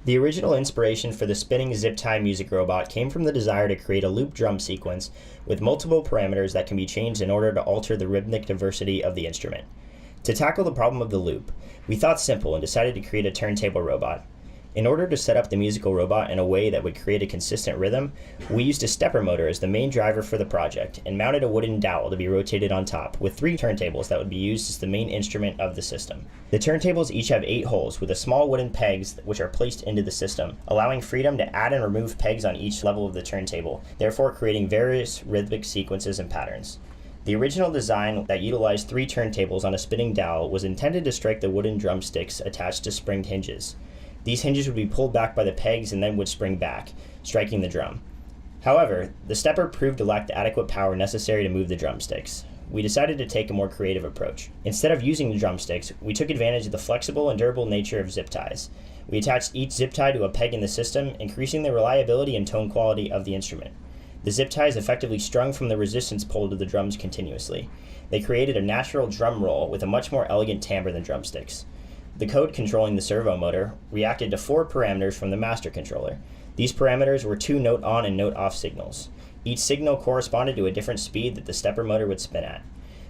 The original inspiration for the spinning zip tie music robot came from the desire to create a loop drum sequence with multiple parameters that can be changed in order to alter the rhythmic diversity of the instrument. To tackle the problem of the loop, we thought simple and decided to create a turntable robot. In order to set up the musical robot in a way that would create a consistent rhythm, we used a stepper motor as the main driver for the project and mounted a wooden dowel to be rotated on top, with 3 turntables that would be used as the main instrument of the system. The turntables each have 8 holes with a small wooden pegs which are placed into the system, allowing freedom to add and remove pegs on each level of the turntable, therefore creating various rhythmic sequences and patterns. The original design that utilized 3 turntables on a spinning dowel was intended to strike the wooden drumsticks attached to springed hinges. These hinges would be pulled back by the pegs and then would spring back, striking the drum. However, the stepper proved to lack the adequate power necessary to move the drumsticks. We decided to take a more creative approach. Instead of using the drumsticks, we took advantage of the flexible and durable nature of zip ties. We attached each zip tie to a peg in the system, increasing the reliability and tone quality of the instrument. The zip ties effectively strung from the resistance pole to the drums continuously. They created a natural drum roll with a much more elegant timbre than drumsticks. The code controlling the servo motor reacted to 4 parameters from the master controller. These parameters were 2 note on and note off signals. Each signal corresponded to a different speed that the stepper motor would spin at.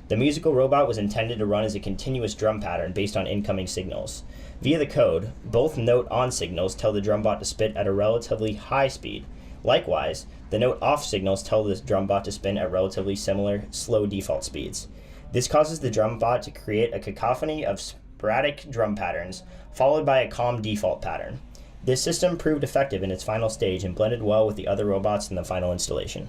The musical robot was intended to run as a continuous drum pattern based on incoming signals. Via the code, both note on signals tell the drumbot to spin at a relatively high speed. Likewise, the note off signals tell the drumbot to spin at relatively similar slow default speeds. This causes the drumbot to create a cacophony of sporadic drum patterns, followed by a calm default pattern. This system proved effective in its final stage and blended well with the other robots in the final installation.